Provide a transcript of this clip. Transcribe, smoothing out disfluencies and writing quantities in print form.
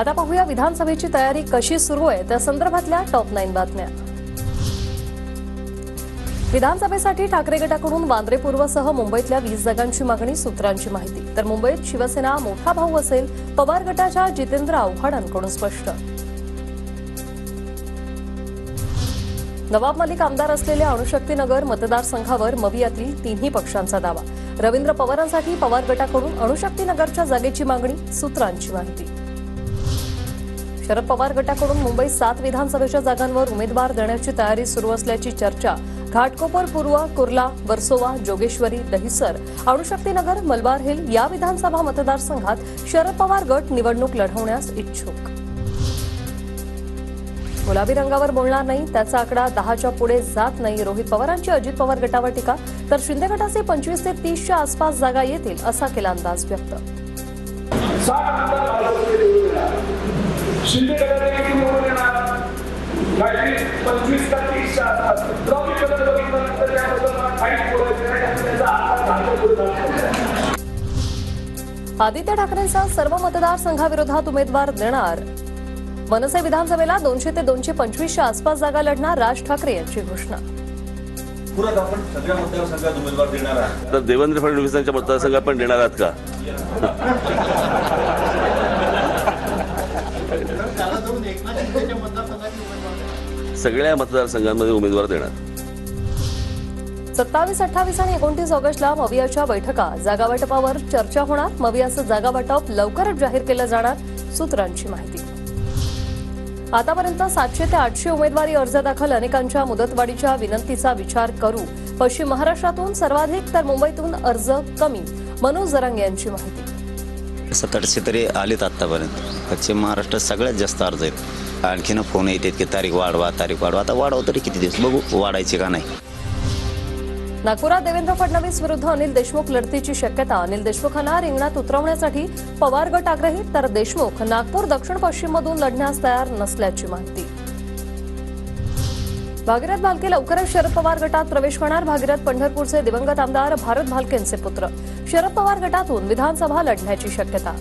आता पाहूया विधानसभेची तयारी कशी सुरू आहे त्या संदर्भातल्या टॉप 9 बातम्या। विधानसभेसाठी ठाकरे गटाकडून वांद्रे पूर्वसह मुंबईतल्या 20 जागांची मागणी, सूत्रांची माहिती। तर मुंबईत शिवसेना मोठा भाऊ असेल, पवार गटाच्या जितेंद्र आव्हाडांकडून स्पष्ट। नवाब मलिक आमदार असलेल्या अणुशक्तीनगर मतदारसंघावर मवियातील तिन्ही पक्षांचा दावा। रवींद्र पवारांसाठी पवार गटाकडून अणुशक्तीनगरच्या जागेची मागणी, सूत्रांची माहिती। शरद पवार गटाकडून मुंबईत 7 विधानसभेच्या जागांवर उमेदवार देण्याची तयारी सुरू असल्याची चर्चा। घाटकोपर पूर्व, कुर्ला, वर्सोवा, जोगेश्वरी, दहिसर, अणुशक्तीनगर, मलबार हिल या विधानसभा मतदारसंघात शरद पवार गट निवडणूक लढवण्यास इच्छुक। गुलाबी रंगावर बोलणार नाही, त्याचा आकडा 10च्या पुढे जात नाही। रोहित पवारांची अजित पवार गटावर टीका, तर शिंदे गटाचे 25 ते 30च्या आसपास जागा येतील असा केला अंदाज व्यक्त। शिंदे गटाने किती निवडून येणार? काही 25 का 30च्या आसपास। द्रौपदी बद्दल बघितल्यानंतर त्याबद्दल मला काहीच बोलायचं नाही, त्याचा आकार घालतो बोलतात। आदित्य ठाकरेंचा सर्व मतदारसंघाविरोधात उमेदवार देणार। मनसे विधानसभेला 200 ते 225च्या आसपास जागा लढणार, राज ठाकरे यांची घोषणा। पुरात आपण सगळ्या मतदारसंघात उमेदवार देणार आहात, तर देवेंद्र फडणवीसांच्या मतदारसंघात पण देणार आहात का? सगळ्या मतदारसंघांमध्ये उमेदवार देणार। 27, 28 आणि 29 ऑगस्टला मवियाच्या बैठका, जागा वाटपावर चर्चा होणार। मवियाचं जागा वाटप लवकरच जाहीर केलं जाणार, सूत्रांची माहिती। आतापर्यंत 700 ते 800 उमेदवारी अर्ज दाखल, अनेकांच्या मुदतवाढीच्या विनंतीचा विचार करू। पश्चिम महाराष्ट्रातून सर्वाधिक तर मुंबईतून अर्ज कमी, मनोज जरांगे यांची माहिती। 700-800 तरी आलेत आतापर्यंत। पश्चिम महाराष्ट्रात सगळ्यात जास्त अर्ज आहेत। आणखीन फोन येतात की तारीख वाढवा, तारीख वाढवा। आता वाढव तरी किती दिवस, बघू वाढायचे का नाही। नागपुरात देवेंद्र फडणवीस विरुद्ध अनिल देशमुख लढतीची शक्यता। अनिल देशमुखांना रिंगणात उतरवण्यासाठी पवार गट आग्रही, तर देशमुख नागपूर दक्षिण पश्चिम मधून लढण्यास तयार नसल्याची माहिती। भागीरथ भालके लवकरच शरद पवार गटात प्रवेश करणार। भागीरथ पंढरपूरचे दिवंगत आमदार भारत भालकेंचे पुत्र, शरद पवार गटातून विधानसभा लढण्याची शक्यता।